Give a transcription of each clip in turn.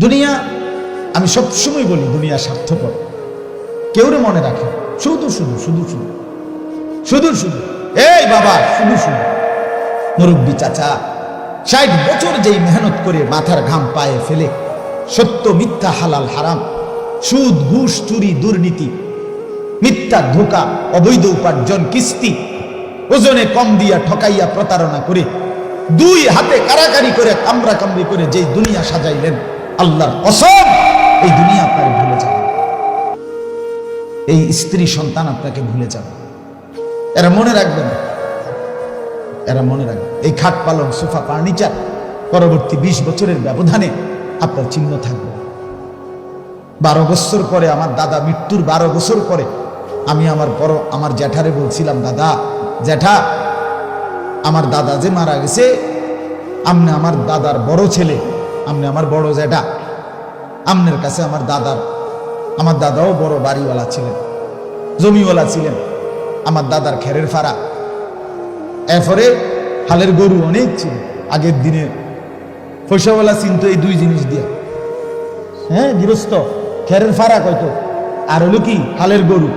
দুনিয়া, আমি সবসময় বলি দুনিয়া স্বার্থপর, কেউ রে মনে রাখে শুধু শুধু শুধু শুধু শুধু শুধু এই বাবা শুধু শুধু মুরব্বী চাচা 60 বছর যেই মেহনত করে মাথার ঘাম পায়ে ফেলে সত্য মিথ্যা হালাল হারাম সুদ ঘুষ চুরি দুর্নীতি মিথ্যা ধোঁকা অবৈধ উপার্জন কিস্তি ওজনে কম দিয়া ঠকাইয়া প্রতারণা করে 2 হাতে কারাকারি করে কামরা কামড়ি করে যেই দুনিয়া সাজাইলেন, আল্লাহর কসম এই দুনিয়া আপনাকে ভুলে যাবে, এই স্ত্রী সন্তান আপনাকে ভুলে যাবে। এরা মনে রাখবে না, এরা মনে রাখবে। এই খাট পালং সোফা ফার্নিচার পরবর্তী 20 বছরের ব্যবধানে আপনার চিহ্ন থাকবে। 12 বছর পরে আমার দাদা মৃত্যুর 12 বছর পরে আমি আমার জ্যাঠারে বলছিলাম, দাদা জ্যাঠা আমার দাদা যে মারা গেছে, আমনে আমার দাদার বড় ছেলে, আমনে আমার বড় জ্যাঠা, আমনের কাছে আমার দাদাও বড় বাড়িওয়ালা ছিলেন, জমিওয়ালা ছিলেন, আমার দাদার খেরের ফাড়া, এরপরে হালের গরু অনেক ছিল। আগের দিনে পয়সাওয়ালা চিনতো এই 2 জিনিস দিয়া, হ্যাঁ গৃহস্থ খেরের ফাড়া কয়তো, আর হলো কি হালের গরু।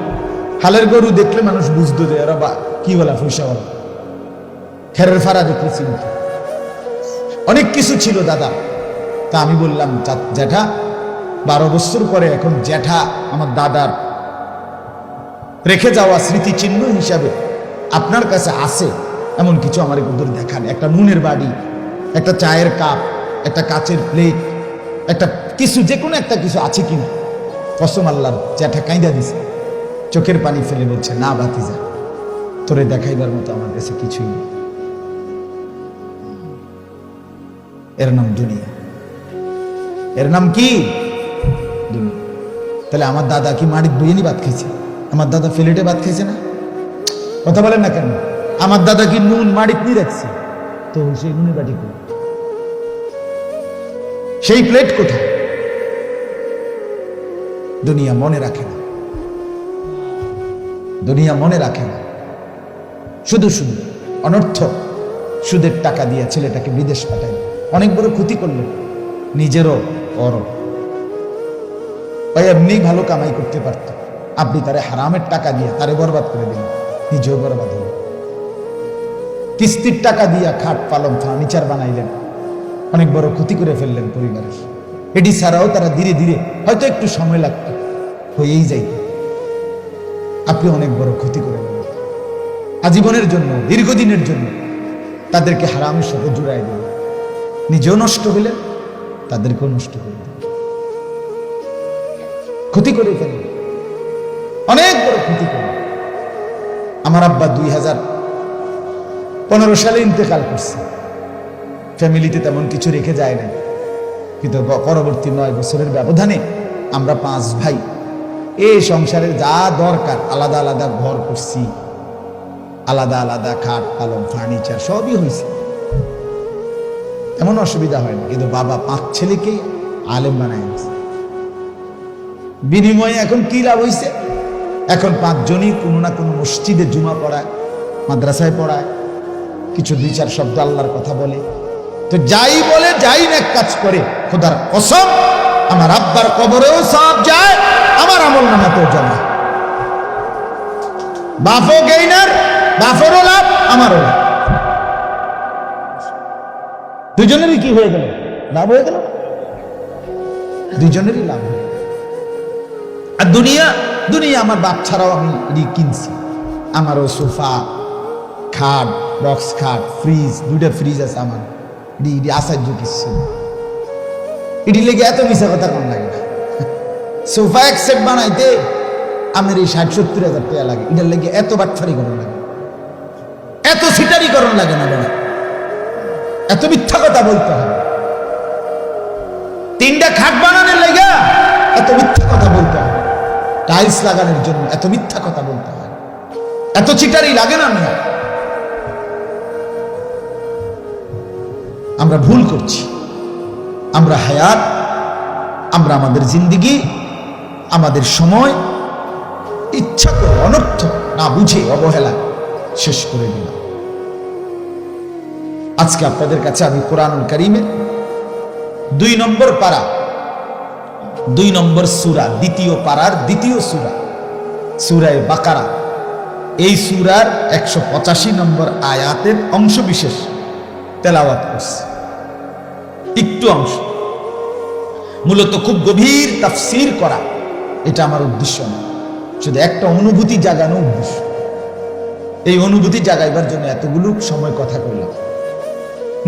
হালের গরু দেখলে মানুষ বুঝতো যে এরা কি বলা পয়সাওয়ালা, খেরের ফাড়া দেখলে চিনত। অনেক কিছু ছিল দাদা। তা আমি বললাম, জ্যাঠা 12 বছর পরে এখন জ্যাঠা আমার দাদার রেখে যাওয়া স্মৃতিচিহ্ন হিসাবে আপনার কাছে আছে এমন কিছু আমার একটু দেখান। একটা নুনের বাড়ি, একটা চায়ের কাপ, একটা কাচের প্লেট, একটা কিছু, যে কোনো একটা কিছু আছে কিনা। কসম আল্লাহর, জ্যাঠা কাঁদা দিছে, চোখের পানি ফেলে বলছে, না ভাতিজা, তোরে দেখাইবার মতো আমার কাছে কিছুই নেই। এর নাম দুনিয়া, এর নাম কি দুনিয়া। তাহলে আমার দাদা কি মাড়ির বইয়েনি ভাত খেয়েছে? আমার দাদা ফ্লেটে ভাত খেয়েছে না? কথা বলেন না কেন? আমার দাদা কি নুন মাড়িত নিয়ে রাখছে? তো সেই নুনের বাটি করে, সেই প্লেট কোথায়? দুনিয়া মনে রাখে না, দুনিয়া মনে রাখে না। শুধু শুধু অনর্থক সুদের টাকা দিয়ে ছেলেটাকে বিদেশ পাঠায়, অনেক বড় ক্ষতি করলো, নিজেরও বড়। ভাই এমনি ভালো কামাই করতে পারত, আপনি তারে হারামের টাকা দিয়ে তারে বরবাদ করে দিলেন, নিজেও বরবাদ হল। কিস্তির টাকা দিয়া খাট পালং ফার্নিচার বানাইলেন, অনেক বড় ক্ষতি করে ফেললেন পরিবারের। এটি ছাড়াও তারা ধীরে ধীরে হয়তো একটু সময় লাগতো, হয়েই যাইত, আপনি অনেক বড় ক্ষতি করে ফেললেন। আজীবনের জন্য, দীর্ঘদিনের জন্য তাদেরকে হারামের সাথে জুড়াই দিলেন, নিজেও নষ্ট হলেন, তাদেরকেও নষ্ট করে দিলেন, ক্ষতি করে ফেললেন, অনেক বড় ক্ষতি করলেন। আমার আব্বা 2015 সালে ইন্তেকাল করছে, ফ্যামিলিতে তেমন কিছু রেখে যায় না, কিন্তু পরবর্তী 9 বছরের ব্যবধানে আমরা 5 ভাই এই সংসারে যা দরকার আলাদা আলাদা ঘর করছি, আলাদা আলাদা খাট পালং ফার্নিচার সবই হয়েছে, এমন অসুবিধা হয় না। কিন্তু বাবা 5 ছেলেকে আলেম বানায় দিয়েছে। বিনিময়ে এখন কি লাভ হয়েছে? এখন 5 জনই কোনো না কোনো মসজিদে জুমা পড়ায়, মাদ্রাসায় পড়ায়, কিছু 2-4 শব্দ আল্লাহর কথা বলে। তো যাই বলে, যাই না কাজ করে, খোদার কসম আমার আব্বার কবরেও সব যায়, আমার আমল নামাতেও জমা। বাফও গেইনার, বাফরও লাভ, আমারও লাভ, দুজনেরই কি হয়ে গেল? লাভ হয়ে গেল, দুজনেরই লাভ হয়ে গেল। আর দুনিয়া, দুনিয়া আমার বাপ ছাড়াও আমি কিনছি, আমারও সোফা খাট, বক্স খাট, ফ্রিজ, 2টা ফ্রিজ আছে আমার, আশ্চর্য কিছু এটি লেগে এত মিশা কথা কম লাগে না। সোফা এক সেট বানাইতে আমার এই 60-70 হাজার টাকা লাগে, এটার লেগে এত বাটফারি করণ লাগে, এত সিটারি করণ লাগে না বলে, এত মিথ্যা কথা বলতে হবে। 3টা খাট বানানোর লেগে এত মিথ্যা কথা বলতে হয়, টাইলস লাগানোর জন্য এত মিথ্যা কথা বলতে হয়, এত চিটারি লাগে না? আমরা ভুল করছি, আমরা হায়াত, আমরা আমাদের জিন্দেগি, আমাদের সময় ইচ্ছা করে অনর্থক না বুঝে অবহেলা শেষ করে দিলাম। আজকে আপনাদের কাছে আমি কোরআনুল কারীমের 2 নম্বর পারা 2 নম্বর সূরা, দ্বিতীয় পারার দ্বিতীয় সূরা, সূরায়ে বাকারা। এই সূরার 185 নম্বর আয়াতের অংশ বিশেষ তেলাওয়াত করছি, একটু অংশ। মূলত খুব গভীর তাফসীর করা এটা আমার উদ্দেশ্য না, শুধু একটা অনুভূতি জাগানো উদ্দেশ্য। এই অনুভূতি জাগাইবার জন্য এতগুলো সময় কথা কইলাম।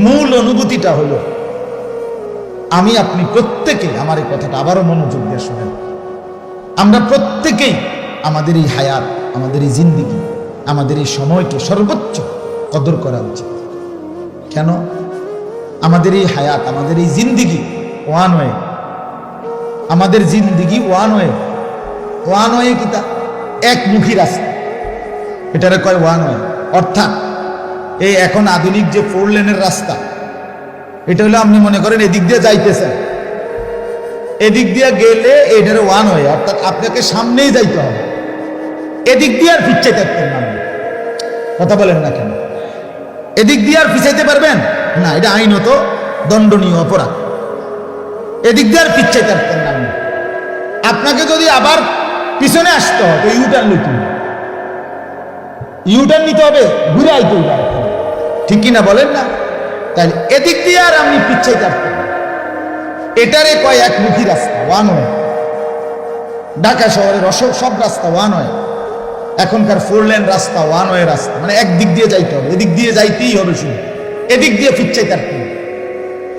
মূল অনুভূতিটা হলো, আমি আপনি প্রত্যেকে, আমার এই কথাটা আবারও মনোযোগ দিয়ে শোনেন, আমরা প্রত্যেকেই আমাদের এই হায়াত, আমাদের এই জিন্দেগি, আমাদের এই সময়কে সর্বোচ্চ কদর করা উচিত। কেন? আমাদের এই হায়াত, আমাদের এই জিন্দেগি ওয়ান ওয়ে, আমাদের জিন্দেগি ওয়ান ওয়ে কিতা একমুখী রাস্তা, এটারে কয় ওয়ান ওয়ে। অর্থাৎ এই এখন আধুনিক যে 4 লেনের রাস্তা, এটা হলো আপনি মনে করেন এদিক দিয়ে যাইতেছেন, এদিক দিয়ে গেলে এটার ওয়ান ওয়ে, অর্থাৎ আপনাকে সামনেই যাইতে হবে, এদিক দিয়ে আর পিছাইতে পারবেন না। কথা বলেন না কেন? এদিক দিয়ে আর পিছাইতে পারবেন না, এটা আইনত দণ্ডনীয় অপরাধ। এদিক দিয়ে আর পিছাইতে পারবেন না। আপনাকে যদি আবার পিছনে আসতে হয় তো ইউটার্ন নিতে হবে, ইউটার্ন নিতে হবে, ঘুরে আইতে হবে, ঠিক কিনা বলেন না? তাহলে এদিক দিয়ে আর আপনি পিছাইতে পারবেন না। এটারে কয় একমুখী রাস্তা, ওয়ান ওয়ে। ঢাকা শহরের সব রাস্তা ওয়ান ওয়ে, এখনকার 4 লেন রাস্তা ওয়ান ওয়ে রাস্তা, মানে একদিক দিয়ে যাইতে হবে, এদিক দিয়ে যাইতেই হবে, শুধু এদিক দিয়ে ফিরচাইতে পারবেন।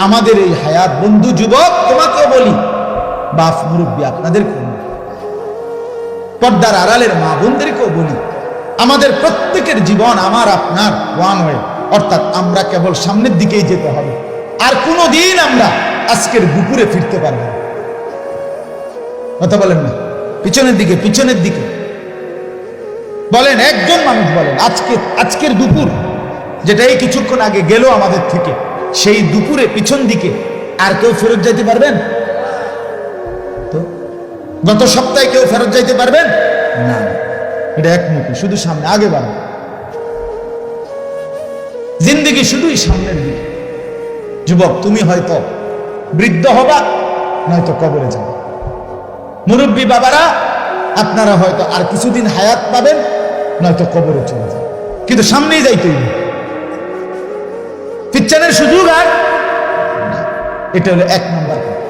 আমাদের এই হায়াত, বন্ধু যুবক তোমাকেও বলি, বাপ মুরব্বী আপনাদেরকেও বলি, পর্দার আড়ালের মা বোনদেরকেও বলি, আমাদের প্রত্যেকের জীবন আমার আপনার ওয়ান ওয়ে, অর্থাৎ আমরা কেবল সামনের দিকেই যেতে হবে, আর কোনোদিন আমরা আজকের দুপুরে ফিরতে পারবো না। কথা বলেন না? পিছনের দিকে বলেন, একজন মানুষ বলেন আজকের দুপুর, যেটা এই কিছুক্ষণ আগে গেল আমাদের থেকে, সেই দুপুরে পিছন দিকে আর কেউ ফেরত যাইতে পারবেন? তো গত সপ্তাহে কেউ ফেরত যাইতে পারবেন না, এটা একমুখী, শুধু সামনে, আগে বাড়ো। জিন্দেগি শুধুই সামনের দিকে। যুবক, তুমি হয়তো বৃদ্ধ হবা, নয়তো কবরে যাবে। মুরব্বী বাবারা, আপনারা হয়তো আর কিছুদিন হায়াত পাবেন, নয়তো কবরে চলে যাবে, কিন্তু সামনেই যাইতে হবে। পিছনের সুযোগ আর, এটা হলো 1 নম্বর কথা।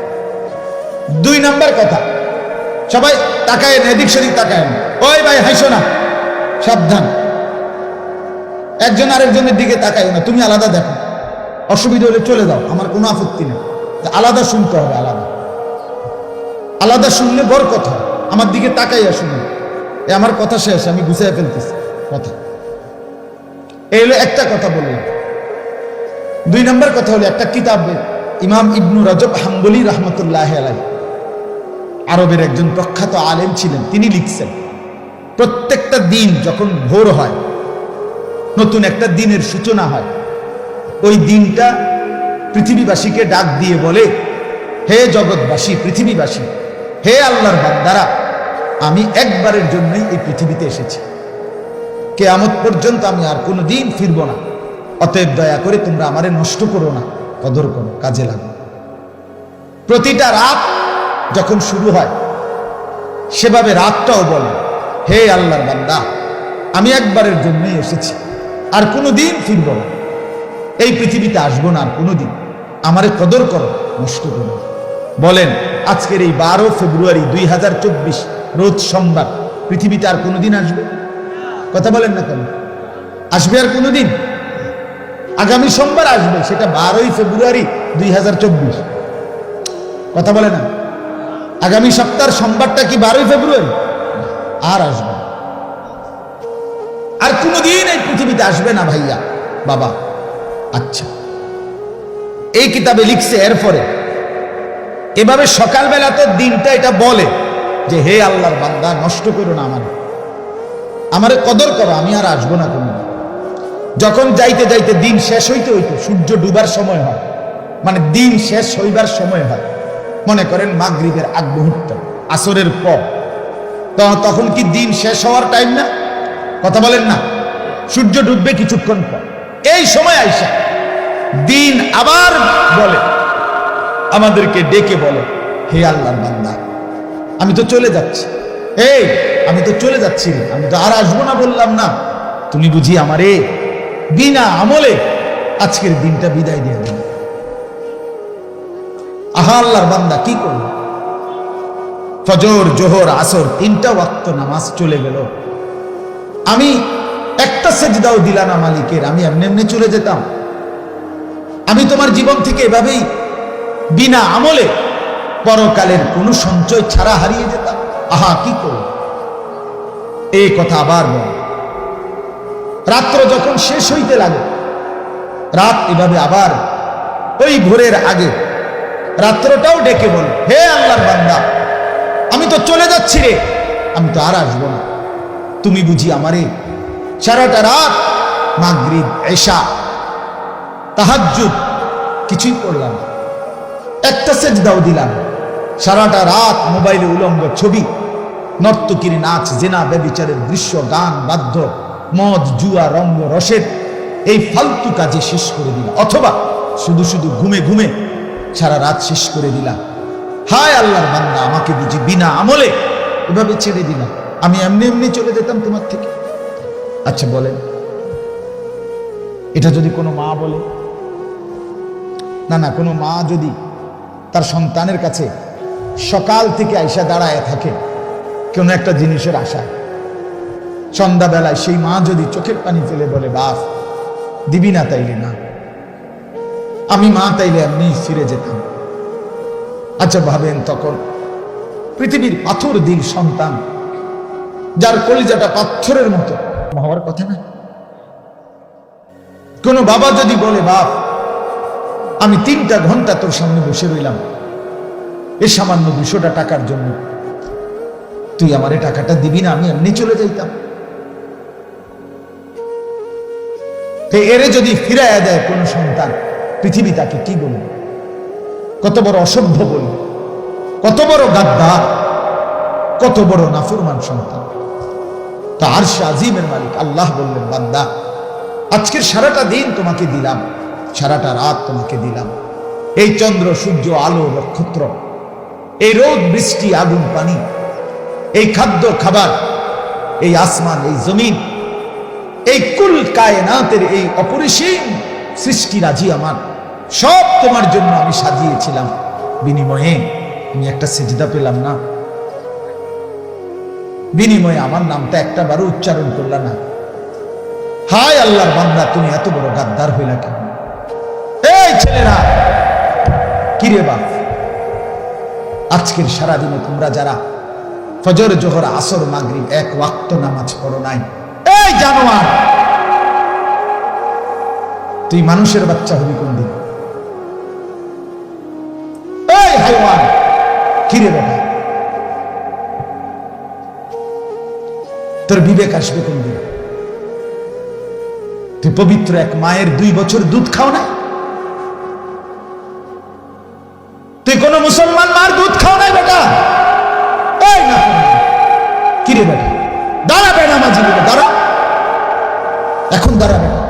2 নম্বর কথা, সবাই তাকায়, এদিক সেদিক তাকায়, ওই ভাই হাসো না, সাবধান, একজন আরেকজনের দিকে তাকায় না, তুমি আলাদা দেখো, অসুবিধা হলে চলে যাও, আমার কোনো আপত্তি নেই। আলাদা শুনতে হবে, আলাদা শুনলে বড় কথা। আমার দিকে তাকাইয়া শুনুন, আমার কথা শেষ, আমি গুছিয়ে ফেলতেছি কথা। এই হলো একটা কথা বললাম। 2 নম্বর কথা হলো, একটা কিতাবে ইমাম ইবনু রজব হাম্বলি রহমতুল্লাহ আলাইহি, আরবের একজন প্রখ্যাত আলেম ছিলেন, তিনি লিখছেন, প্রত্যেকটা দিন যখন ভোর হয়, নতুন একটা দিনের সূচনা হয়, ওই দিনটা পৃথিবীবাসীকে ডাক দিয়ে বলে, হে জগৎবাসী, পৃথিবীবাসী, হে আল্লাহর বান্দারা, আমি একবারের জন্যই এই পৃথিবীতে এসেছি, কিয়ামত পর্যন্ত আমি আর কোনো দিন ফিরব না, অতএব দয়া করে তোমরা আমারে নষ্ট করো না, কদর করো, কাজে লাগো। প্রতিটা রাত যখন শুরু হয়, সেভাবে রাতটাও বলে, হে আল্লাহর বান্দা, আমি একবারের জন্যই এসেছি, আর কোনো দিন ফিরব না, এই পৃথিবীতে আসবো না আর কোনোদিন, আমারে কদর করো, নষ্ট করো। বলেন, আজকের এই 12 ফেব্রুয়ারি 2024 রোজ সোমবার, পৃথিবীতে আর কোনোদিন আসবে? কথা বলেন না কেন? আসবে আর কোনোদিন? আগামী সোমবার আসবে, সেটা 12 ফেব্রুয়ারি 2024। কথা বলে না? আগামী সপ্তাহের সোমবারটা কি 12 ফেব্রুয়ারি? আর আসবে, আর কোনোদিন এই পৃথিবীতে আসবে না ভাইয়া বাবা। আচ্ছা, এই কিতাবে লিখছে, এরপরে এভাবে সকালবেলা তো দিনটা এটা বলে যে, হে আল্লাহর বান্দা, নষ্ট করো না আমারে কদর করো, আমি আর আসবো না কোনো। যখন যাইতে যাইতে দিন শেষ হইতে হইতে সূর্য ডুবার সময় হয়, মানে দিন শেষ হইবার সময় হয়, মনে করেন মাগরিবের আগ মুহূর্ত, আসরের পর, তখন কি দিন শেষ হওয়ার টাইম না? কথা বলেন না? সূর্য ডুববে কিছুক্ষণ পর, এই সময় আইসা দিন আবার বলে, আমাদেরকে ডেকে বলে, হে আল্লাহর বান্দা, আমি তো চলে যাচ্ছি, আমি তো চলে যাচ্ছি রে, আমি তো আর আসবো না বললাম না? তুমি বুঝি আমারে বিনা আমলে আজকের দিনটা বিদায় দিয়ে দিল। আহা আল্লাহর বান্দা কি করলো? ফজর, জোহর, আসর 3টা ওয়াক্ত নামাজ চলে গেল, আমি একটা সেজদাও দিলা না মালিকের, আমি এমনি এমনি চলে যেতাম? আমি তোমার জীবন থেকে এভাবেই বিনা আমলে পরকালের কোন সঞ্চয় ছাড়া হারিয়ে যেতাম? আহা কি করব? এই কথা আবার বল। রাত্র যখন শেষ হইতে লাগে, রাত এভাবে আবার ওই ভোরের আগে রাত্রটাও ডেকে বল, হে আল্লাহর বান্দা, আমি তো চলে যাচ্ছি রে, আমি তো আর আসবো না। তুমি বুঝি আমারে সারাটা রাত মাগরিব, এশা, তাহাজ্জুদ কিছুই করলাম, একটা সেজদাও দিলাম, সারাটা রাত মোবাইলে উলঙ্গ ছবি, নর্তকীর নাচ, জেনা, ব্যভিচারের দৃশ্য, গান, বাদ্য, মদ, জুয়া, রঙ্গ রসের এই ফালতু কাজে শেষ করে দিলাম, অথবা শুধু শুধু ঘুমে ঘুমে সারা রাত শেষ করে দিলাম। হায় আল্লাহর বান্দা, আমাকে বুঝি বিনা আমলে এভাবে ছেড়ে দিলাম? আমি এমনি এমনি চলে যেতাম তোমার থেকে? আচ্ছা বলেন, এটা যদি কোনো মা বলে, না কোনো মা যদি তার সন্তানের কাছে সকাল থেকে আইসা দাঁড়ায় থাকে কোনো একটা জিনিসের আশায়, সন্ধ্যাবেলায় সেই মা যদি চোখের পানি ফেলে বলে, বাপ দিবি না? তাইলে না, আমি মা তাইলে এমনি ফিরে যেতাম। আচ্ছা ভাবেন, তখন পৃথিবীর পাথর দিল সন্তান, যার কলিজাটা পাথরের মতো হওয়ার কথা না? কোন বাবা যদি বলে, বাপ আমি 3টা ঘন্টা তোর সামনে বসে রইলাম এই সামান্য 200টা টাকার জন্য, তুই আমার এই টাকাটা দিবি না? আমি এমনি চলে যাইতাম। এরে যদি ফিরাইয়া দেয় কোন সন্তান, পৃথিবী তাকে কি বলবে? কত বড় অসভ্য বলবে, কত বড় গাদ্দার, কত বড় নাফরমান সন্তান। তা আরশে আজিমের মালিক আল্লাহ বললেন, বান্দা আজকের সারাটা দিন তোমাকে দিলাম, সারাটা রাত তোমাকে দিলাম, এই চন্দ্র, সূর্য, আলো, নক্ষত্র, এই রোদ, বৃষ্টি, আগুন, পানি, এই খাদ্য খাবার, এই আসমান, এই জমিন, এই কুল কায়নাতের এই অপরিসীম সৃষ্টিরাজি আমার, সব তোমার জন্য আমি সাজিয়েছিলাম। বিনিময়ে আমি একটা সেজদা পেলাম না, বিনিময়ে আমার নামটা একটা বারও উচ্চারণ করলা না। হায় আল্লাহর বান্দা, তুমি এত বড় গাদ্দার হইলা কেন? এই ছেলেরা, কিরে বাপ, আজকের সারাদিনে তোমরা যারা ফজর, জোহর, আসর, মাগরিব 1 ওয়াক্ত নামাজ পড়ো নাই, এই জানোয়ার, তুই মানুষের বাচ্চা হবি কোন দিন? এই হাইওয়ান, কিরে বাবা, তোর বিবেক আসবে কোন দিন? তুই পবিত্র এক মায়ের 2 বছর দুধ খাও না? তুই কোন মুসলমান মার দুধ খাও নাই বেটা? এই না, কিরে বেটা, দাঁড়া বেটা, মাঝি বেটা দাঁড়া, এখন দাঁড়া বেটা,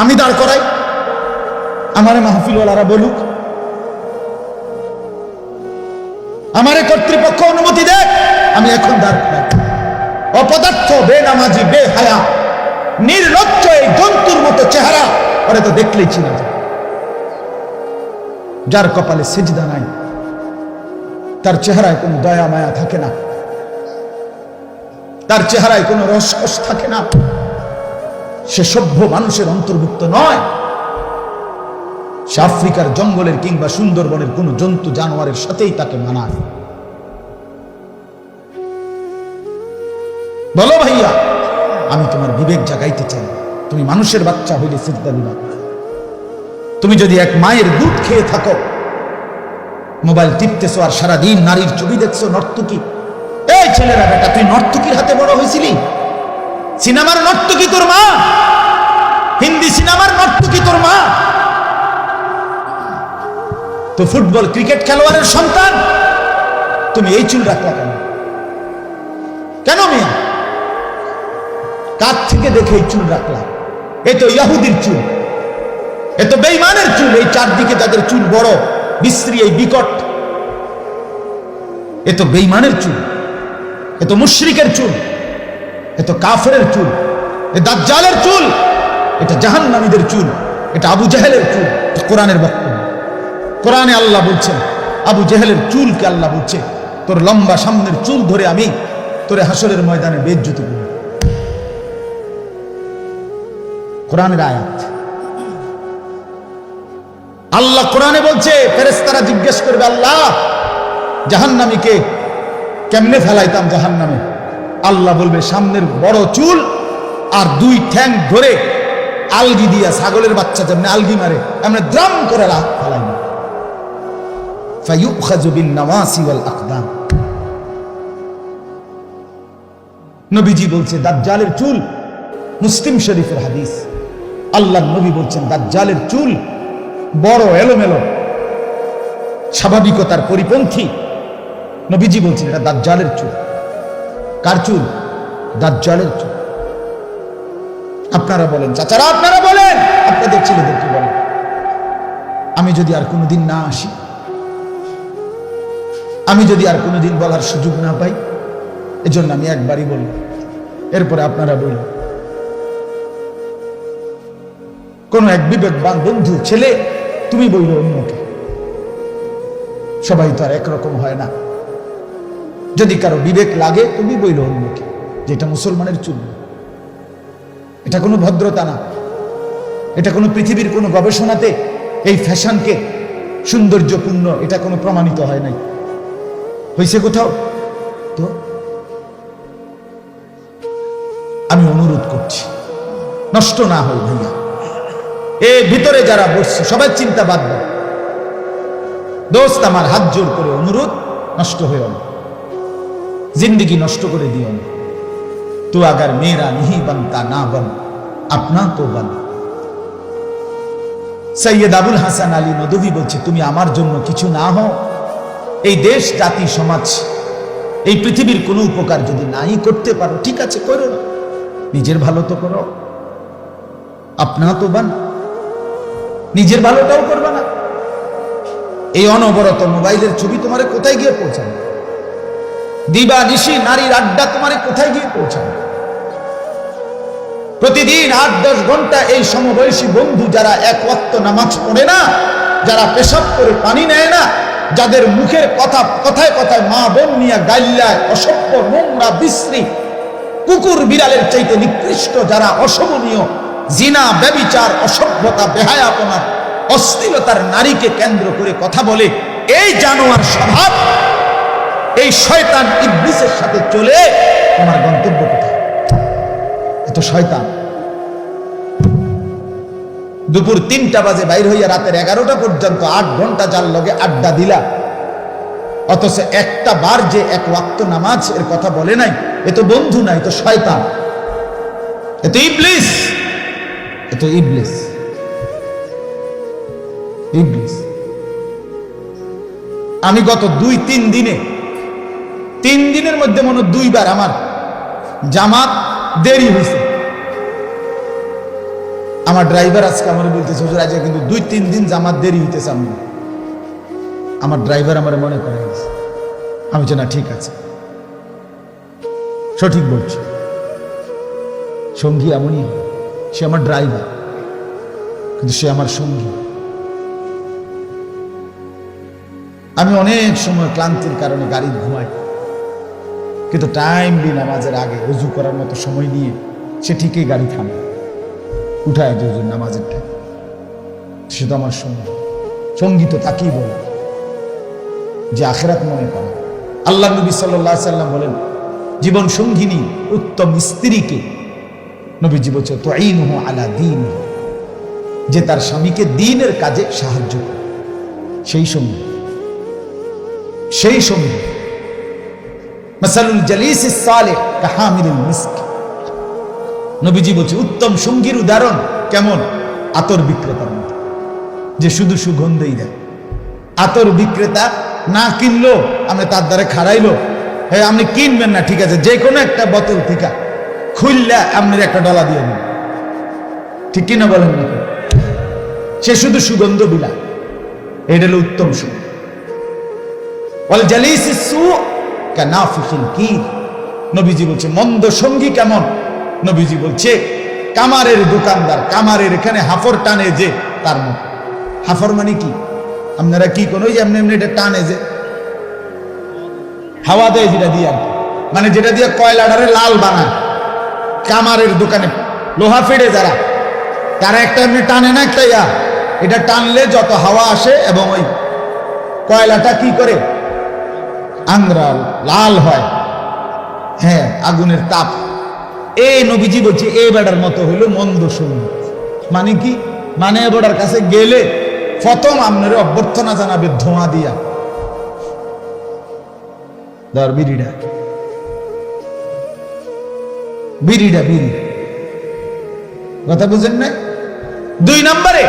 আমি দাঁড় করাই, আমারে মাহফিলওয়ালারা বলুক, আমারে কর্তৃপক্ষ অনুমতি দেখ, আমি এখন দাঁড় করাই। অপদার্থ, বেনামাজি, বেহায়া, নির্লজ্জ এই জন্তুর মতো চেহারা, ওরে তো দেখলেই চিনা যায়। যার কপালে সিজদা নাই, তার চেহারায় কোনো দয়া মায়া থাকে না, তার চেহারায় কোনো রসকস থাকে না, সে সভ্য মানুষের অন্তর্ভুক্ত নয়। সে আফ্রিকার জঙ্গলের কিংবা সুন্দরবনের কোনো জন্তু জানোয়ারের সাথেই তাকে মানায়। বলো ভাইয়া, আমি তোমার বিবেক জাগাইতে চাই, তুমি মানুষের বাচ্চা হইলে সিজদা দিবা? তুমি যদি এক মায়ের দুধ খেয়ে থাকো, মোবাইল টিপতেছো আর সারাদিন নারীর ছবি দেখছো, নর্তকী, এই ছেলেরা বেটা, তুই নর্তকীর হাতে বড় হয়েছিলি? সিনেমার নর্তকী তোর মা, হিন্দি সিনেমার নর্তকী তোর মা, তো ফুটবল ক্রিকেট খেলোয়াড়ের সন্তান, তুমি এই চুল রাখলা কেন? কেন মিয়া? কার থেকে দেখে এই চুল রাখলা? এ তো ইহুদির চুল, এ তো বেঈমানের চুল। এই চারদিকে যাদের চুল বড়, বিশ্রী, এই বিকট, এ তো বেঈমানের চুল, এ তো মুশরিকের চুল, এ তো কাফেরের চুল, এ দাজ্জালের চুল, এটা জাহান্নামীদের চুল, এটা আবু জেহেলের চুল। এটা কোরআনের বক্তব্য। কোরআনে আল্লাহ বলছেন, আবু জেহেলের চুলকে আল্লাহ বলছে, তোর লম্বা সামনের চুল ধরে আমি তোরে হাসরের ময়দানে বেইজ্জতি করব। কোরআনের আয়াত। আল্লাহ কোরআনে বলছে, ফেরেশতারা জিজ্ঞেস করবে, আল্লাহ জাহান্নামীকে কেমনে ফেলাইতাম জাহান্নামে? আল্লাহ বলবে, সামনের বড় চুল আর দুই ঠ্যাং ধরে আলগি দিয়া, ছাগলের বাচ্চা যেমন আলগি মারে এমনি দ্রাম করে ফেলাইব। ফায়ুখাযু বিন নাওয়াসি ওয়াল আকদাম। নবীজি বলছে দাজ্জালের চুল, মুসলিম শরীফের হাদিস, আল্লাহর নবী বলছেন দাজ্জালের চুল বড় এলোমেলো, স্বাভাবিকতার পরিপন্থী। নবীজি বলছেন এটা দাজ্জালের চুল। কার চুল? দাজ্জালের চুল। আপনারা বলেন, চাচারা আপনারা বলেন, আপনাদের ছেলেদেরকে বলেন, আমি যদি আর কোনোদিন না আসি, আমি যদি আর কোনোদিন বলার সুযোগ না পাই, এজন্য আমি একবারই বলব, এরপরে আপনারা বলুন। কোন এক বিবেকবান বন্ধু ছেলে তুমি বইল অন্যকে, সবাই তো আর একরকম হয় না। যদি কারো বিবেক লাগে তুমি বইল অন্যকে, যেটা মুসলমানের চুল। এটা কোনো ভদ্রতা না, এটা কোনো পৃথিবীর কোনো গবেষণাতে এই ফ্যাশনকে সৌন্দর্যপূর্ণ এটা কোনো প্রমাণিত হয় নাই। হয়েছে কোথাও? তো আমি অনুরোধ করছি, নষ্ট না হয় ভাইয়া। এর ভিতরে যারা বসছে সবাই চিন্তা বাদ দাও। দোস্ত আমার হাত জোর করে অনুরোধ, নষ্ট হয়েও না, জিন্দগি নষ্ট করে দিও না। তো আগার মেরা नहीं बनता ना बन अपना तो बन। সৈয়দ আবুল হাসান আলী নদভী বলছে, তুমি আমার জন্য কিছু না হও, এই দেশ জাতি সমাজ এই পৃথিবীর কোনো উপকার যদি নাই করতে পারো, ঠিক আছে করো না, নিজের ভালো তো করো, আপনা তো বান, নিজের ভালোটাও করবে না। এই অনবরত মোবাইলের ছবি তোমারে কোথায় গিয়ে পৌঁছাবে? দিবা নিশি নারীর আড্ডা তোমারে কোথায় গিয়ে পৌঁছাবে? প্রতিদিন 8-10 ঘন্টা এই সমবয়সী বন্ধু যারা এক ওয়াক্ত নামাজ পড়ে না, যারা পেশাব করে পানি নেয় না, যাদের মুখের কথা কথায় কথায় মা বোন নিয়ে গাইল্লায়, অসভ্য নোংরা বিশ্রী কুকুর বিড়ালের চাইতে নিকৃষ্ট, যারা অশোভনীয় জিনা ব্যভিচার অসভ্যতা বেহায়াপনা অশ্লীলতার নারীকে কেন্দ্র করে কথা বলে, এই জানোয়ার স্বভাব এই শয়তান ইবলিসের সাথে চলে তোমার গন্তব্য কোথায়? এত শয়তান। দুপুর 3টা বাজে বাইর হইয়া রাতের 11টা পর্যন্ত 8 ঘন্টা যার লগে আড্ডা দিলা, অথচ একটা বার যে এক ওয়াক্ত নামাজ এর কথা বলে নাই, এ তো বন্ধু নাই, তো শয়তান, এ তো ইবলিস, এ তো ইবলিস। ইবলিস। আমি গত 2-3 দিনে 3 দিনের মধ্যে মনে 2 বার আমার জামাত দেরি হয়েছে। আমার ড্রাইভার আজকে আমার বলতেছে, হুজুর আজকে কিন্তু 2-3 দিন জামাত দেরি হইতেছে। আমার ড্রাইভার আমার মনে করে গেছে। আমি যে না ঠিক আছে, সঠিক বলছি। সঙ্গী এমনই হয়, সে আমার ড্রাইভার কিন্তু সে আমার সঙ্গী। আমি অনেক সময় ক্লান্তির কারণে গাড়ি ঘুমাই, কিন্তু টাইমলি নামাজের আগে ওযু করার মতো সময় নিয়ে সে ঠিকই গাড়ি থামে, উঠায় যে নামাজের টাইম। সে তো আমার সঙ্গী। সঙ্গী তো তাকেই বলে যে আখিরাত মনে করে। আল্লাহ নবী সাল্লাল্লাহু আলাইহি সাল্লাম বলেন, জীবন সঙ্গিনী উত্তম স্ত্রীকে নবীজি বলছে তুঈনুহু আলা দীনিহি, যে তার স্বামীকে দ্বীনের কাজে সাহায্য করে, সেই সঙ্গী। সেই সঙ্গী মাসালুল জালিসিস সালিহ কাহামিলুল মিস্ক। নবীজি বলছে উত্তম সঙ্গীর উদাহরণ কেমন? আতর বিক্রেতার মতো, যে শুধু সুগন্ধই দেয়। আতর বিক্রেতা না কিনলো, আমি তার দ্বারা খাড়াইলো, হ্যাঁ আপনি কিনবেন না, ঠিক আছে, যে কোনো একটা বোতল থেকে খুললে আপনার $1 দিয়ে দিন, ঠিক কিনা বলেন না? সে শুধু সুগন্ধ বিলায়, এটা হলো উত্তম সঙ্গী। ওয়াল জালিসিস সু কানাফিখিল কির। নবীজি বলছে মন্দ সঙ্গী কেমন? নবীজি বলছে কামারের দোকানদার, কামারের এখানে হাফর টানে যে তার মতো। হাফর মানে কি আপনারা কি কোন ওই যে এমনি এমনি এটা টানে যে হাওয়া দেয় যেটা দিয়ে আর কি, মানে যেটা দিয়ে কয়লাটারে লাল বানায়। কামারের দোকানে লোহা ফেড়ে যারা, তারা একটা এমনি টানে না একটা ইয়া, এটা টানলে যত হাওয়া আসে এবং ওই কয়লাটা কি করে আংরা লাল হয়, হ্যাঁ আগুনের তাপ। এই নবীজি বলছে এই বেড়ার মতো হইল মন্দ সঙ্গী। মানে কি? মানে এ বেড়ার কাছে গেলে প্রথম আপনার অভ্যর্থনা জানাবে ধোঁয়া দিয়া, ধর বিড়িটা বিড়িটা বিড়ি, কথা বুঝেন না? 2 নম্বরে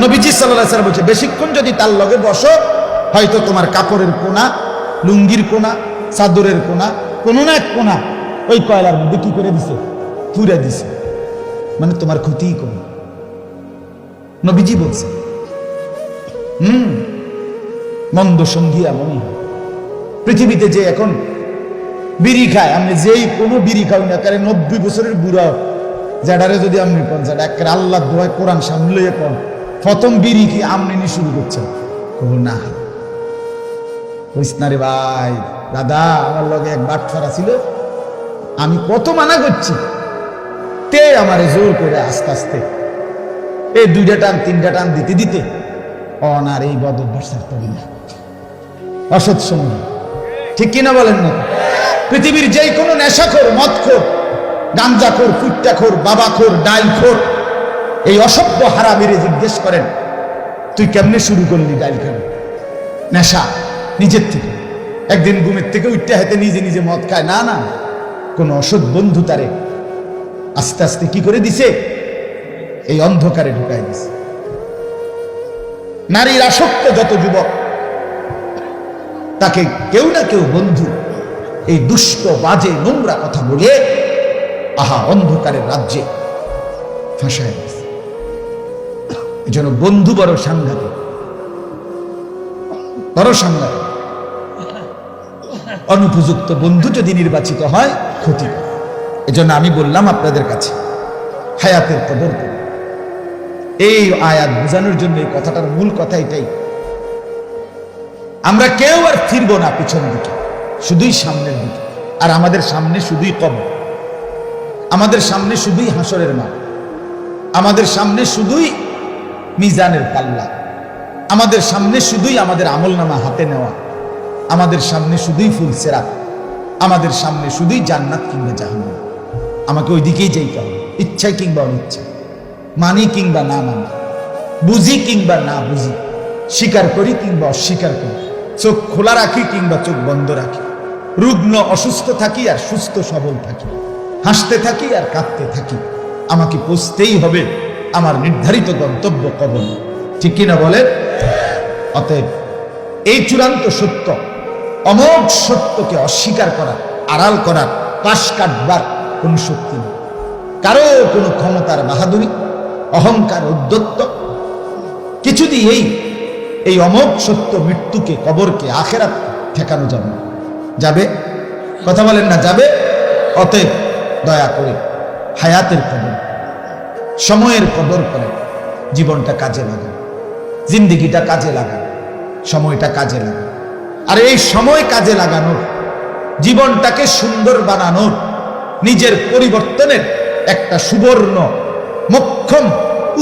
নবীজি সাল্লাল্লাহু আলাইহি ওয়াসাল্লাম বলছে বেশিক্ষণ যদি তার লগে বসো, হয়তো তোমার কাপড়ের কোনা, লুঙ্গির কোনা, চাদরের কোনা, কোনো না এক কোনা ওই কয়লার মধ্যে কি করে দিছে, পুড়ে দিছে, মানে তোমার ক্ষতিই করবে। নবীজি বলছে মন্দ সঙ্গী এমনই হয়। পৃথিবীতে যে এখন বিড়ি খায়, আপনি যেই কোনো বিড়ি খাও না কারণ 90 বছরের বুড়া যাডারে যদি আপনি কোন যারা এক আল্লাহ দোয়া কোরআন সামনে লইয়ে কোন প্রথম বিড়ি কি আমনি শুরু করছেন? না কইস না রে ভাই, দাদা আমার লগে এক বাটফারা ছিল, আমি কত মানা করছি, তে আমারে জোর করে আস্তে আস্তে এই 2টা টান 3টা টান দিতে দিতে অনার এই বদ অভ্যাস ছাড়তে হবে না। অসৎ সঙ্গী, ঠিক কিনা বলেন না? পৃথিবীর যে কোনো নেশাখোর, মদখোর, গাঞ্জাখোর, ফুট্টাখোর, বাবাখোর, ডাইলখোর, এই অসভ্য হারামিরে জিজ্ঞেস করেন তুই কেমনে শুরু করলি ডাইল খাওয়া? নেশা নিজের থেকে, একদিন ঘুমের থেকে উঠতে হাতে নিজে নিজে মদ খায় না, না কোন অসৎ বন্ধু তারে আস্তে আস্তে কি করে দিছে, এই অন্ধকারে ঢুকাই দিছে। নারীর আসক্ত যত যুবক, তাকে কেউ না কেউ বন্ধু এই দুষ্ট বাজে নোংরা কথা বলে আহা অন্ধকারের রাজ্যে ফাঁসায় দিছে। এজন্য বন্ধু বড় সাংঘাতিক, বড় সাংঘাতিক। অনুপযুক্ত বন্ধু যদি নির্বাচিত হয় ক্ষতি। এজন্য আমি বললাম আপনাদের কাছে হায়াতের কদর করুন। এই আয়াত বোঝানোর জন্য এই কথাটার মূল কথা এটাই, আমরা কেউ আর ফিরবো না পিছন দিকে, শুধুই সামনের দিকে। আর আমাদের সামনে শুধুই কবর, আমাদের সামনে শুধুই হাসরের মাঠ, আমাদের সামনে শুধুই মিজানের পাল্লা, আমাদের সামনে শুধুই আমাদের আমলনামা হাতে নেওয়া, আমাদের সামনে শুধুই ফুলসেরাত, আমাদের সামনে শুধুই জান্নাত কিংবা জাহান্নাম। আমাকে ওই দিকেই যাইতে হবে, ইচ্ছায় কিংবা অনিচ্ছায়, মানি কিংবা না মানি, বুঝি কিংবা না বুঝি, স্বীকার করি কিংবা অস্বীকার করি, চোখ খোলা রাখি কিংবা চোখ বন্ধ রাখি, রুগ্ন অসুস্থ থাকি আর সুস্থ সবল থাকি, হাসতে থাকি আর কাঁদতে থাকি, আমাকে পৌঁছতেই হবে আমার নির্ধারিত গন্তব্য কবর। ঠিক কিনা বলেন? অতএব এই চূড়ান্ত সত্য, অমোঘ সত্যকে অস্বীকার করা, আড়াল করার, পাশ কাটবার কোন শক্তি নেই। কারো কোনো ক্ষমতার বাহাদুরি, অহংকার, উদ্যত্ত কিছু দিয়েই এই অমোঘ সত্য মৃত্যুকে, কবরকে, আখেরাত ঠেকানো যাবে না। যাবে? কথা বলেন না, যাবে? অতএব দয়া করে হায়াতের কদর, সময়ের কদর করে জীবনটা কাজে লাগান, জিন্দিগিটা কাজে লাগান, সময়টা কাজে লাগান। আর এই সময় কাজে লাগানোর, জীবনটাকে সুন্দর বানানোর, নিজের পরিবর্তনের একটা সুবর্ণ, মোক্ষম,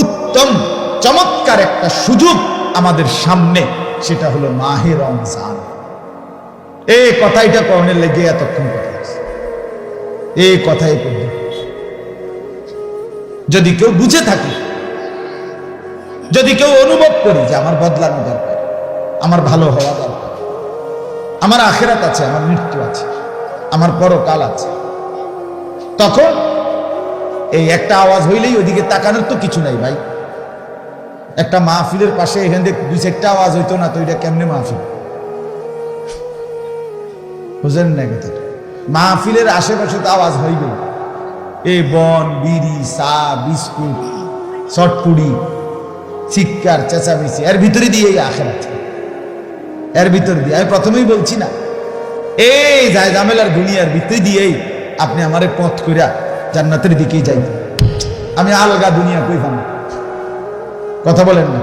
উত্তম, চমৎকার একটা সুযোগ আমাদের সামনে, সেটা হলো মাহে রমজান। এই কথাইটা কর্ণের লেগে এতক্ষণ কথা আছে, এই কথাই করবে। যদি কেউ বুঝে থাকে, যদি কেউ অনুভব করি যে আমার বদলানো দরকার, আমার ভালো হওয়া দরকার, আমার আখেরাত আছে, আমার মৃত্যু আছে, আমার পরকাল আছে, তখন এই একটা আওয়াজ হইলেই ওইদিকে তাকানোর তো কিছু নাই ভাই। একটা মাহফিলের পাশে এখান থেকে 2-4টা আওয়াজ হইতো না তো এটা কেমনে মাহফিল? বুঝলেন না কথাটা? মাহফিলের আশেপাশে তো আওয়াজ হইবে, এই বন, বিড়ি, চা, বিস্কুট, চটপুড়ি, চিৎকার চেঁচামেচি, এর ভিতরে দিয়ে আখেরাত, এর ভিতর দিয়ে। আমি প্রথমেই বলছি না, এই যায় ঝামেলার দুনিয়ার ভিতরে দিয়েই আপনি আমারে পথ কইরা জান্নাতের দিকেই যাই। আমি আলগা দুনিয়া কই পাবো? কথা বলেন না,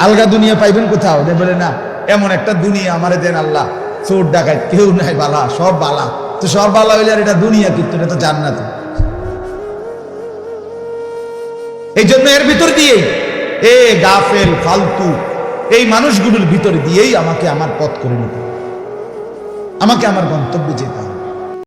আলগা দুনিয়া পাইবেন কোথাও? বলে না এমন একটা দুনিয়া আমারে দেন আল্লাহ, চোর ডাকাত কেউ নাই, বালা সব বালা। তো সব বালা হইলে আর এটা দুনিয়া কিন্তু, এটা তো জান্নাত। এই জন্য এর ভিতর দিয়েই গাফেল ফালতু এই মানুষগুলোর ভিতর দিয়েই আমাকে আমার পথ করে নিতে, আমাকে আমার গন্তব্যে যেতে হবে।